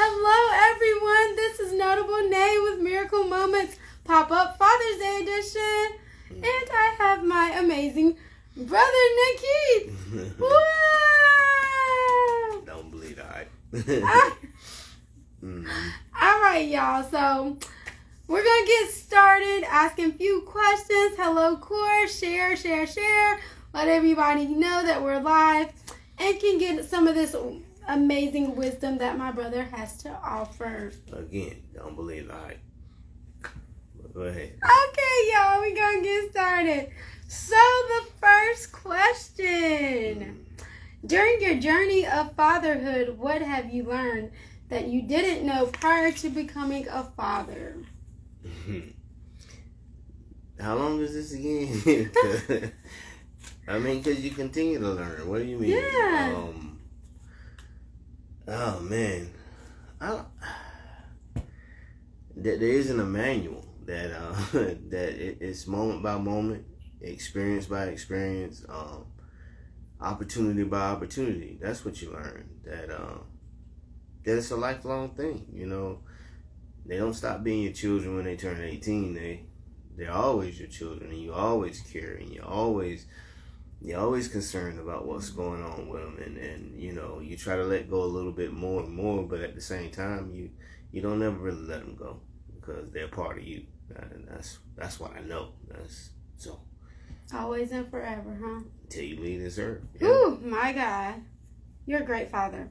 Hello, everyone. This is Notable Nay with Miracle Moments Pop-Up Father's Day Edition. And I have my amazing brother, Naketh. Wow! Don't believe that. All right, y'all. So we're going to get started asking a few questions. Hello, Cora. Share. Let everybody know that we're live and can get some of this amazing wisdom that my brother has to offer. Again, don't believe that. Go ahead. Okay, y'all, we're going to get started. So the first question. During your journey of fatherhood, what have you learned that you didn't know prior to becoming a father? How long is this again? Because you continue to learn. What do you mean? Yeah. Oh, man. There isn't a manual that it's moment by moment, experience by experience, opportunity by opportunity. That's what you learn. That it's a lifelong thing. You know, they don't stop being your children when they turn 18. They're always your children, and you always care, and you're always concerned about what's going on with them, and you know, you try to let go a little bit more and more, but at the same time, you don't ever really let them go because they're part of you, and that's what I know. That's so. Always and forever, huh? Till you leave this earth. Yeah. Ooh, my God. You're a great father.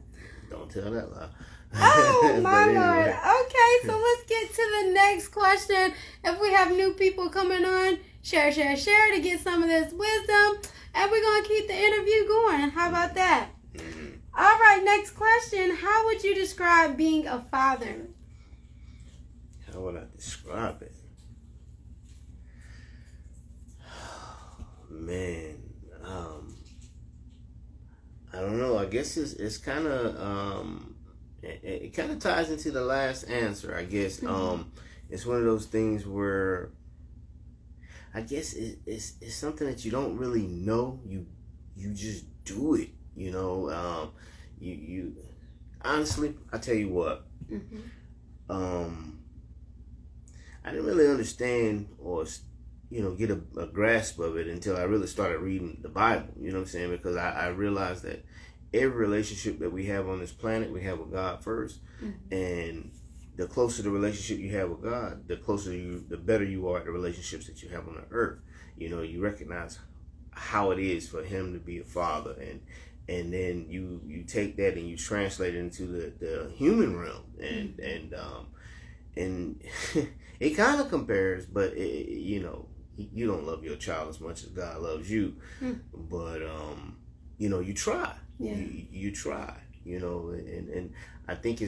Don't tell that lie. Oh, my anyway. Lord. Okay, so let's get to the next question. If we have new people coming on, share to get some of this wisdom. And we're going to keep the interview going. How about that? Mm-hmm. All right, next question. How would you describe being a father? How would I describe it? Man, I don't know. I guess it's kind of it kind of ties into the last answer. I guess it's one of those things where I guess it's something that you don't really know. You just do it. You know. You honestly, I tell you what. I didn't really understand or get a grasp of it until I really started reading the Bible. You know what I'm saying? Because I realized that every relationship that we have on this planet, we have with God first, and the closer the relationship you have with God, the better you are at the relationships that you have on the earth. You know, you recognize how it is for Him to be a father, and then you take that and you translate it into the human realm, and it kind of compares, but you don't love your child as much as God loves you, but you try. Yeah. You try, and I think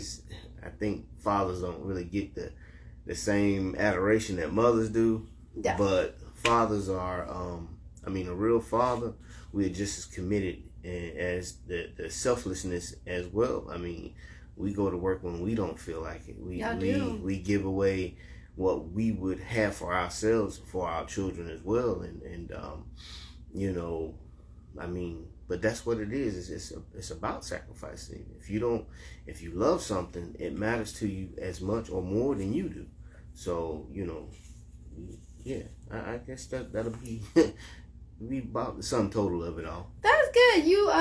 fathers don't really get the same adoration that mothers do. Yeah. But fathers are, a real father, we're just as committed as the selflessness as well. I mean, we go to work when we don't feel like it. We give away what we would have for ourselves, for our children as well, and but that's what it is. It's about sacrificing. If you love something, it matters to you as much or more than you do. So yeah, I guess that'll be about the sum total of it all. That's good. You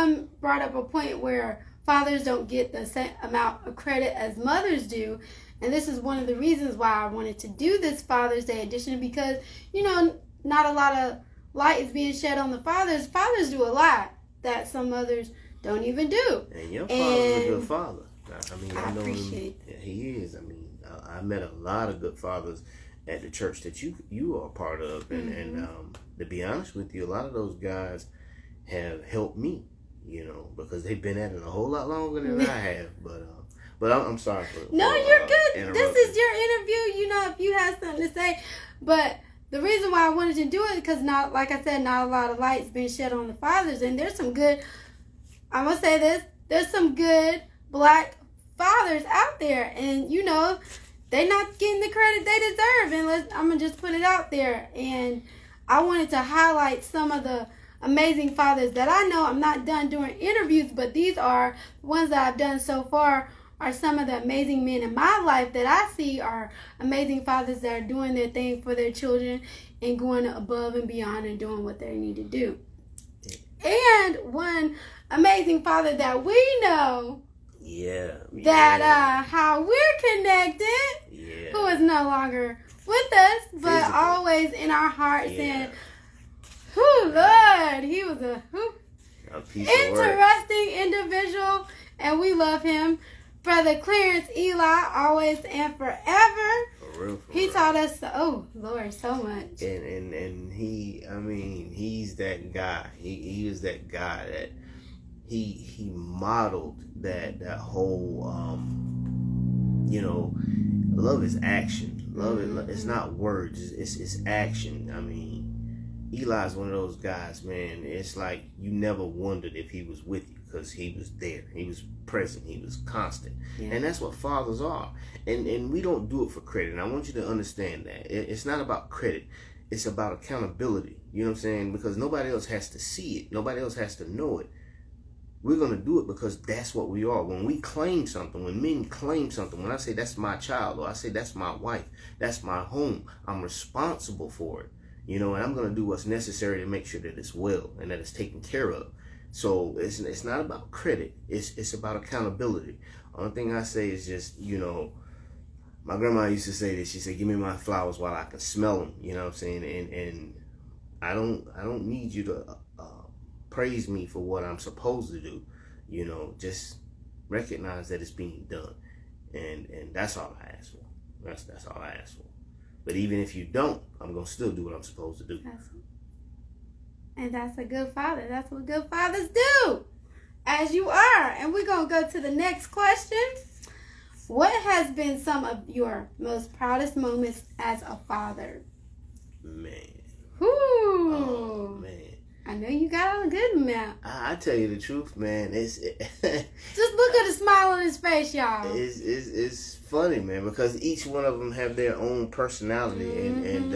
brought up a point where fathers don't get the same amount of credit as mothers do. And this is one of the reasons why I wanted to do this Father's Day edition, because, not a lot of light is being shed on the fathers. Fathers do a lot that some mothers don't even do. And your father's a good father. I know appreciate him. He is. I met a lot of good fathers at the church that you are a part of. And to be honest with you, a lot of those guys have helped me, because they've been at it a whole lot longer than I have. But I'm sorry for No, you're good. This is your interview. If you have something to say. But the reason why I wanted to do it, because like I said, not a lot of light's been shed on the fathers. And there's some good, I'm going to say this, there's some good black fathers out there. And, they're not getting the credit they deserve. And I'm going to just put it out there. And I wanted to highlight some of the amazing fathers that I know. I'm not done doing interviews, but these are ones that I've done so far are some of the amazing men in my life that I see are amazing fathers that are doing their thing for their children and going above and beyond and doing what they need to do. And one amazing father that we know, that how we're connected, who is no longer with us, but always in our hearts. And Lord, he was a interesting individual, and we love him. Brother Clarence Eli, always and forever. For real. He taught us, Lord, so much. And he, I mean, he's that guy. He is that guy that he modeled that whole, love is action. Love it's not words. It's action. I mean, Eli's one of those guys, man. It's like you never wondered if he was with you because he was there. He was present. He was constant. Yeah. And that's what fathers are. And we don't do it for credit. And I want you to understand that. It's not about credit. It's about accountability. You know what I'm saying? Because nobody else has to see it. Nobody else has to know it. We're going to do it because that's what we are. When we claim something, when men claim something, when I say that's my child or I say that's my wife, that's my home, I'm responsible for it. And I'm going to do what's necessary to make sure that it's well and that it's taken care of. So it's not about credit. It's about accountability. Only thing I say is just, my grandma used to say this. She said, give me my flowers while I can smell them. You know what I'm saying? And I don't need you to praise me for what I'm supposed to do. Just recognize that it's being done. And that's all I ask for. That's all I ask for. But even if you don't, I'm going to still do what I'm supposed to do. And that's a good father. That's what good fathers do. As you are. And we're going to go to the next question. What has been some of your most proudest moments as a father? Man. Ooh. Oh, man. I know you got a good amount. I tell you the truth, man. Just look at the smile on his face, y'all. It's funny, man, because each one of them have their own personality, and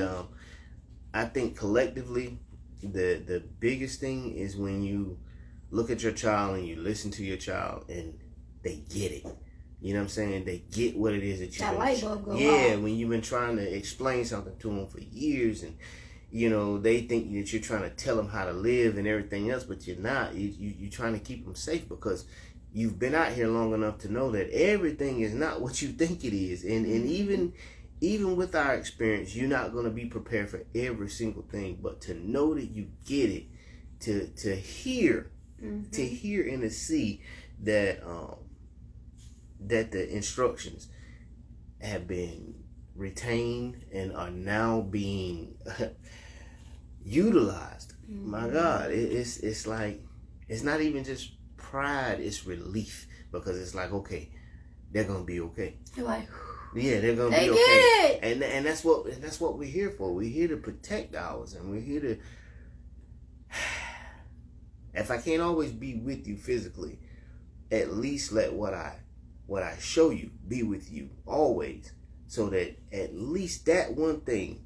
I think collectively, the biggest thing is when you look at your child and you listen to your child and they get it. You know what I'm saying? They get what it is that you've been. Light bulb go off. When you've been trying to explain something to them for years and. They think that you're trying to tell them how to live and everything else, but you're not. You're trying to keep them safe because you've been out here long enough to know that everything is not what you think it is. And even with our experience, you're not going to be prepared for every single thing, but to know that you get it, to hear, and to see that that the instructions have been retained and are now being utilized. My God, it's like it's not even just pride, it's relief because it's like, okay, they're gonna be okay. You're like, they're gonna be okay. And that's what we're here for. We're here to protect ours, and we're here to. If I can't always be with you physically, at least let what I show you be with you always. So that at least that one thing,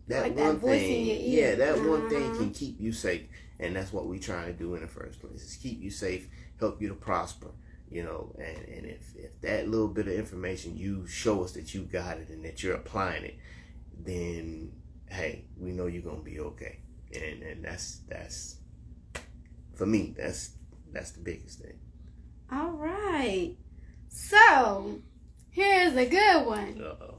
that one thing can keep you safe. And that's what we're trying to do in the first place, is keep you safe, help you to prosper, and if that little bit of information you show us that you got it and that you're applying it, then, hey, we know you're going to be okay. And that's, for me, that's the biggest thing. All right. So, here's a good one. Uh-oh.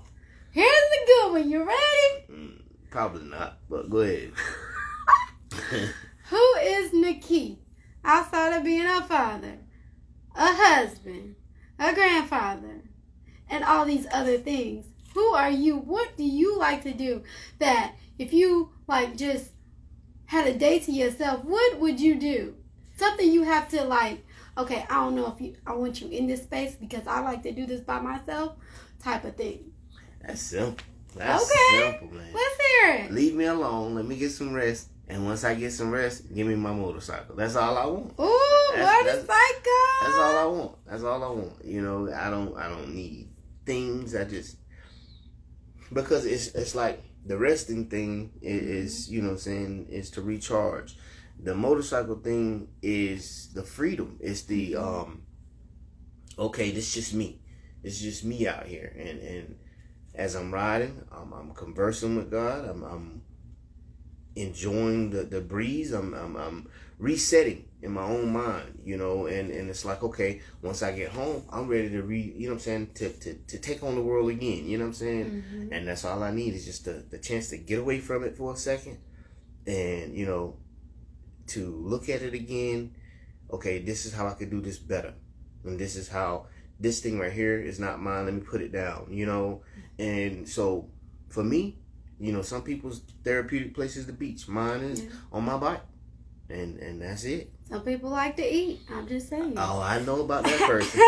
Here's a good one. You ready? Probably not, but go ahead. Who is Naketh outside of being a father, a husband, a grandfather, and all these other things? Who are you? What do you like to do that if you just had a day to yourself, what would you do? Something you have to okay, I don't know if I want you in this space because I like to do this by myself type of thing. That's simple. Simple, man. Let's hear it. Leave me alone. Let me get some rest. And once I get some rest, give me my motorcycle. That's all I want. Ooh, motorcycle. That's all I want. That's all I want. I don't need things. Because it's like the resting thing is, is to recharge. The motorcycle thing is the freedom. It's the okay, this is just me. It's just me out here. And as I'm riding, I'm conversing with God. I'm enjoying the breeze. I'm resetting in my own mind, you know, and it's like, okay, once I get home, I'm ready to you know what I'm saying, to take on the world again, you know what I'm saying? Mm-hmm. And that's all I need is just the chance to get away from it for a second and, you know, to look at it again. Okay, this is how I could do this better. And this is how this thing right here is not mine. Let me put it down, you know? And so for me, you know, some people's therapeutic place is the beach. Mine is on my bike. And that's it. Some people like to eat. I'm just saying. Oh, I know about that person.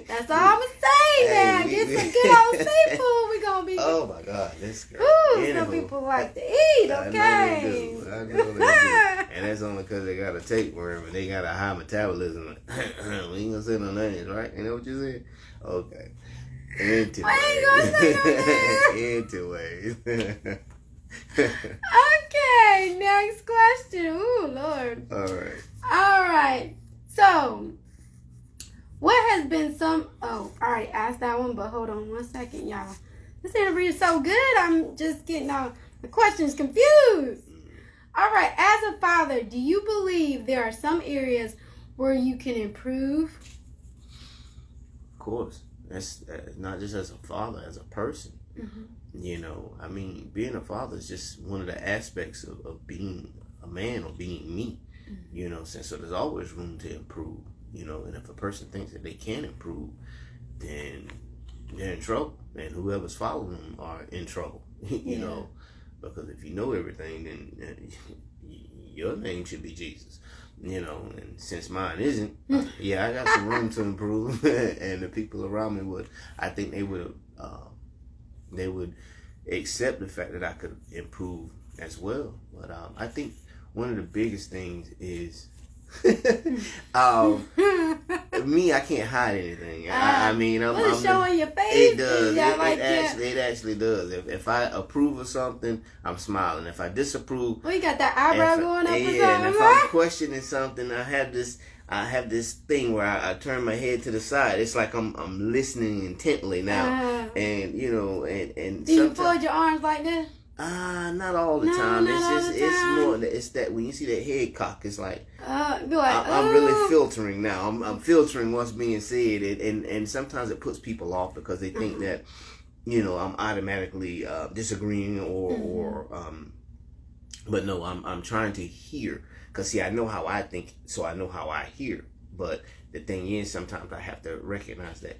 That's all I'm going to say now. Get some good old seafood. We're going to be. Oh, my God. This girl. Ooh, some people like to eat, okay? I know they do. And that's only because they got a tapeworm and they got a high metabolism. We ain't going to say no names, right? You know what you said? Okay. Anyways. Okay, next question. Ooh, Lord. All right. So, what has been I already asked that one, but hold on one second, y'all. This interview is so good, I'm just getting all the questions confused. All right, as a father, do you believe there are some areas where you can improve? Of course. That's not just as a father, as a person. Mm-hmm. You know, I mean, being a father is just one of the aspects of being a man or being me. Mm-hmm. You know, so there's always room to improve. You know, and if a person thinks that they can improve, then they're in trouble, and whoever's following them are in trouble. You know, because if you know everything, then your name should be Jesus. You know, and since mine isn't, I got some room to improve, and the people around me would. I think they would accept the fact that I could improve as well. But I think one of the biggest things is me. I can't hide anything. I mean, I'm showing your face. It does. It actually does. If I approve of something, I'm smiling. If I disapprove, you got that eyebrow going up or something. And if I'm questioning something, I have this thing where I turn my head to the side. It's like I'm listening intently now, and you know, and do you fold your arms like this? Not all the time. It's more. It's that when you see that head cock, it's like I'm really filtering now. I'm filtering what's being said, and sometimes it puts people off because they think that, you know, I'm automatically disagreeing or but no, I'm trying to hear. Because, see, I know how I think, so I know how I hear. But the thing is, sometimes I have to recognize that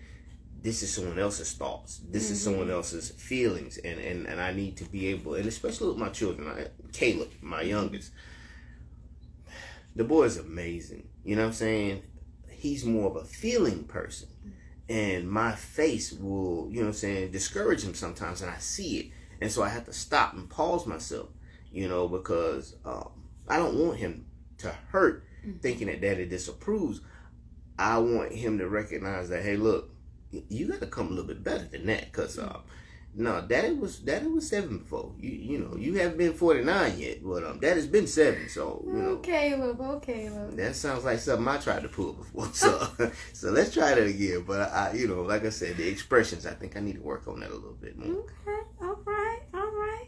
this is someone else's thoughts. This is someone else's feelings. And I need to be able, and especially with my children, Caleb, my youngest, the boy is amazing. You know what I'm saying? He's more of a feeling person. And my face will, you know what I'm saying, discourage him sometimes. And I see it. And so I have to stop and pause myself, you know, because I don't want him to hurt thinking that daddy disapproves. I want him to recognize that, hey, look, you got to come a little bit better than that. Because, no, daddy was 7 before. You know, you haven't been 49 yet. But daddy's been 7. So, you know. Okay. That sounds like something I tried to pull before. So let's try that again. But, you know, like I said, the expressions, I think I need to work on that a little bit more. Okay. All right.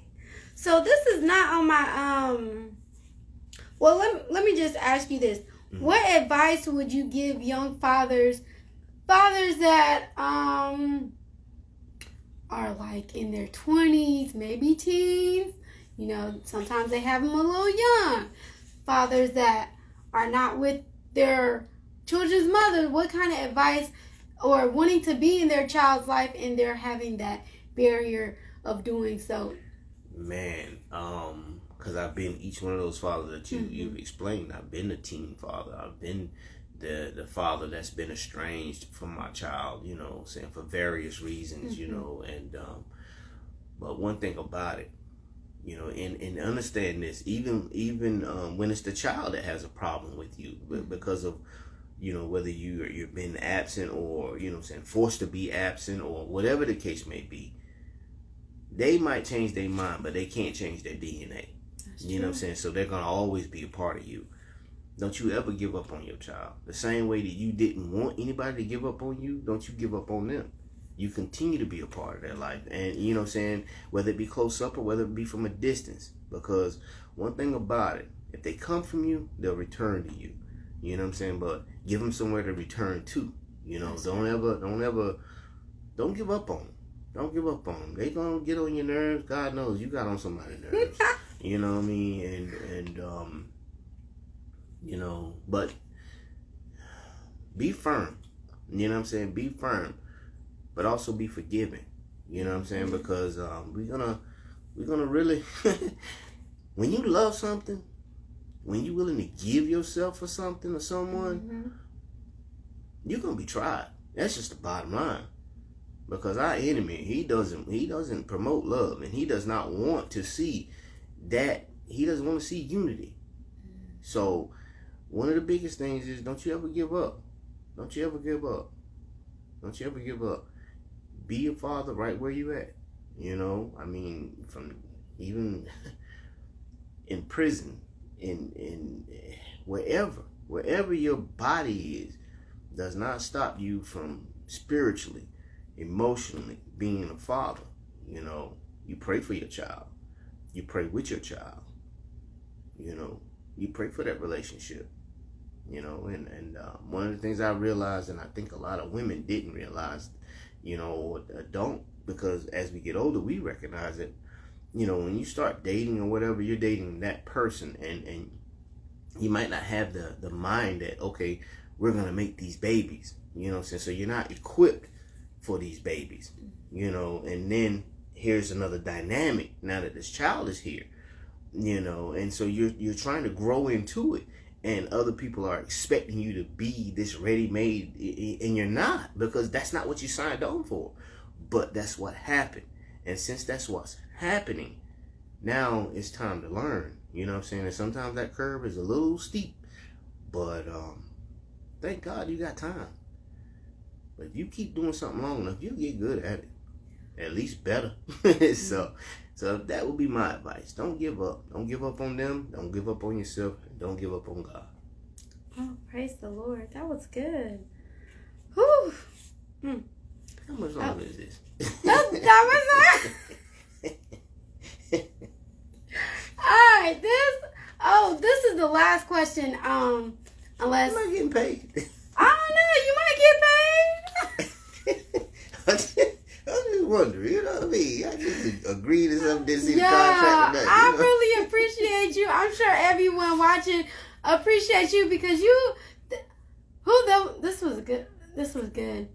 So this is not on my, well, let me just ask you this. Mm-hmm. What advice would you give young fathers that are like in their 20s, maybe teens? You know, sometimes they have them a little young. Fathers that are not with their children's mother. What kind of advice, or wanting to be in their child's life and they're having that barrier of doing so? Man, because I've been each one of those fathers that you've explained. I've been the teen father. I've been the father that's been estranged from my child, you know, saying for various reasons, you know. And but one thing about it, you know, and understand this, even when it's the child that has a problem with you, because of, you know, whether you're being absent or, you know, saying forced to be absent or whatever the case may be. They might change their mind, but they can't change their DNA. You know what I'm saying? So they're going to always be a part of you. Don't you ever give up on your child. The same way that you didn't want anybody to give up on you, don't you give up on them. You continue to be a part of their life. And you know what I'm saying, whether it be close up or whether it be from a distance. Because one thing about it, if they come from you, they'll return to you. You know what I'm saying? But give them somewhere to return to. You know, don't give up on them. Don't give up on them. They gonna get on your nerves. God knows you got on somebody's nerves. You know what I mean? And you know, but be firm. You know what I'm saying? Be firm, but also be forgiving. You know what I'm saying? Because we're gonna really when you love something, when you're willing to give yourself for something or someone, you're gonna be tried. That's just the bottom line. Because our enemy, he doesn't promote love, and he does not want to see that. He doesn't want to see unity. So one of the biggest things is, don't you ever give up. Don't you ever give up. Don't you ever give up. Be a father right where you at. You know, I mean, from even in prison, in wherever your body is, does not stop you from spiritually, emotionally being a father. You know, you pray for your child. You pray with your child. You know, you pray for that relationship. You know, and one of the things I realized, and I think a lot of women didn't realize, you know, or don't, because as we get older, we recognize it. You know, when you start dating or whatever, you're dating that person, and you might not have the mind that, okay, we're going to make these babies. You know what I'm saying? So you're not equipped for these babies, you know, and then here's another dynamic now that this child is here, you know, and so you're trying to grow into it, and other people are expecting you to be this ready-made, and you're not, because that's not what you signed on for. But that's what happened. And since that's what's happening, now it's time to learn. You know what I'm saying? And sometimes that curve is a little steep, but thank God you got time. But if you keep doing something long enough, you'll get good at it. At least better. So that would be my advice. Don't give up. Don't give up on them. Don't give up on yourself. And don't give up on God. Oh, praise the Lord. That was good. Whew. How much longer is this? That was all right. This is the last question. Unless I'm not getting paid. I don't know. You might get paid. I'm just wondering, you know what I mean? I just agreed to something, didn't see the Yeah, contract or nothing. I really appreciate you. I'm sure everyone watching appreciates you because this was good. This was good.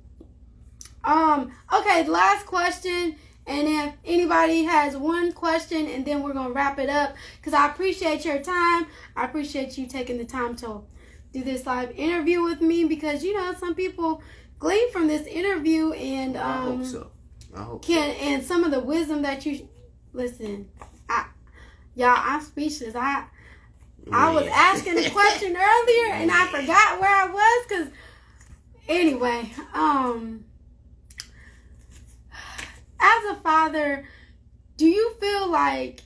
Okay, last question. And if anybody has one question, and then we're going to wrap it up, because I appreciate your time. I appreciate you taking the time to do this live interview with me, because, you know, some people glean from this interview, and I hope so. And some of the wisdom that you listen. I'm speechless. I was asking a question earlier, and I forgot where I was, because anyway, as a father, do you feel like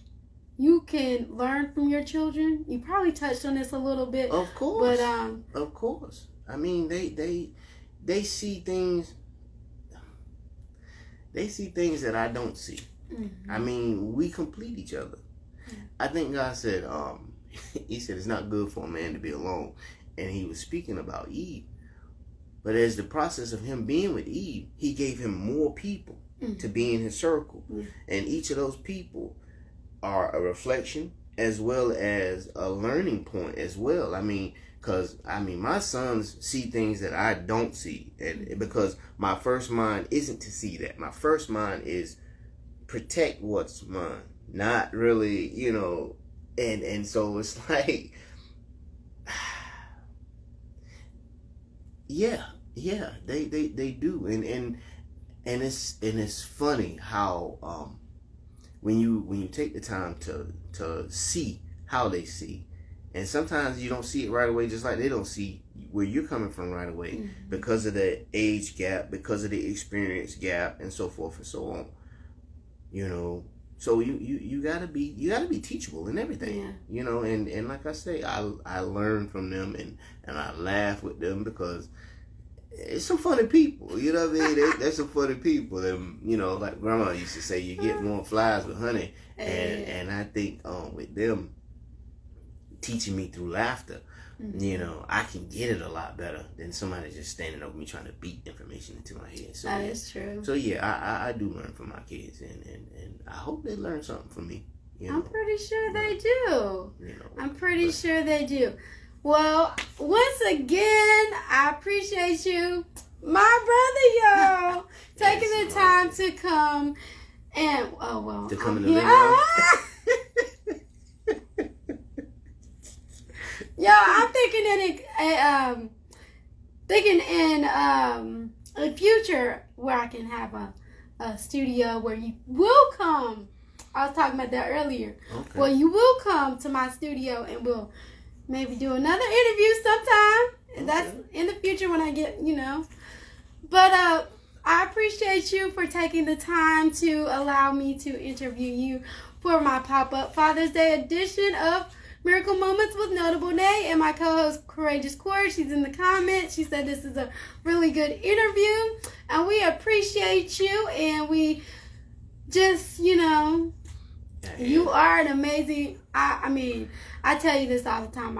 you can learn from your children? You probably touched on this a little bit. Of course. But of course. I mean, they see things. They see things that I don't see. Mm-hmm. I mean, we complete each other. Mm-hmm. I think God said, he said it's not good for a man to be alone. And he was speaking about Eve. But as the process of him being with Eve, he gave him more people to be in his circle. Mm-hmm. And each of those people are a reflection as well as a learning point as well. I mean, because, my sons see things that I don't see. And because my first mind isn't to see that. My first mind is protect what's mine. Not really, you know. And so it's like, yeah, they do. And it's funny how when you take the time to see how they see, and sometimes you don't see it right away, just like they don't see where you're coming from right away, because of the age gap, because of the experience gap, and so forth and so on. You know, So you gotta be teachable in everything. Yeah. You know, and like I say, I learn from them and I laugh with them because it's some funny people. You know what I mean? They're some funny people. And you know, like Grandma used to say, you get more flies with honey. And I think with them teaching me through laughter, you know, I can get it a lot better than somebody just standing over me trying to beat information into my head. So that is true. So yeah, I do learn from my kids, and I hope they learn something from me. You know? I'm pretty sure they do. You know, I'm pretty sure they do. Well, once again, I appreciate you, my brother, y'all, taking the time to come and to come in the video. Yo, I'm thinking in a future where I can have a studio where you will come. I was talking about that earlier. Okay. Well, you will come to my studio and we'll maybe do another interview sometime. Okay. That's in the future when I get, you know. But I appreciate you for taking the time to allow me to interview you for my pop-up Father's Day edition of Miracle Moments with Notable Nay, and my co-host Courageous Cora. She's in the comments. She said this is a really good interview, and we appreciate you, and we just, you know, you are an amazing, I mean, I tell you this all the time,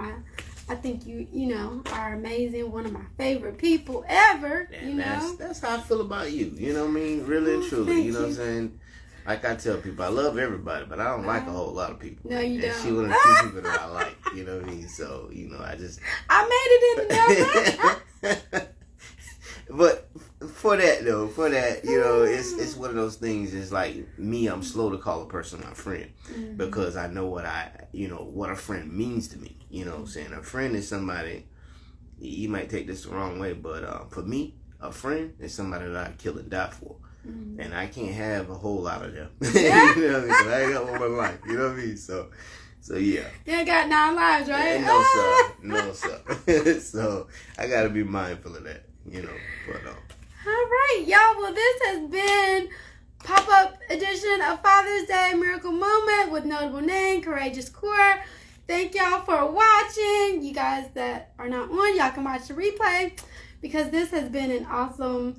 I think you know, are amazing, one of my favorite people ever, you know. That's how I feel about you, you know what I mean? Really and truly, you know what I'm saying? Like I tell people, I love everybody, but I don't like a whole lot of people. No, you don't. And she one of the few people that I like, you know what I mean? So, you know, I made it in the number. But for that, you know, it's one of those things. It's like me, I'm slow to call a person my friend because I know what a friend means to me. You know what I'm saying? A friend is somebody, you might take this the wrong way, but for me, a friend is somebody that I'd kill and die for. And I can't have a whole lot of them. You know what I mean? So I ain't got one in my life. You know what I mean? So yeah. You ain't got 9 lives, right? No, sir. So I got to be mindful of that, you know. But all right, y'all. Well, this has been pop-up edition of Father's Day Miracle Moment with Notable Name, Courageous Cora. Thank y'all for watching. You guys that are not on, y'all can watch the replay because this has been an awesome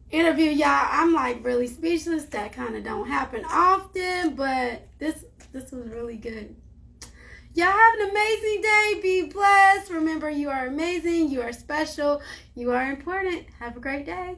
interview, y'all. I'm like really speechless. That kind of don't happen often, but this was really good. Y'all have an amazing day. Be blessed. Remember, you are amazing. You are special. You are important. Have a great day.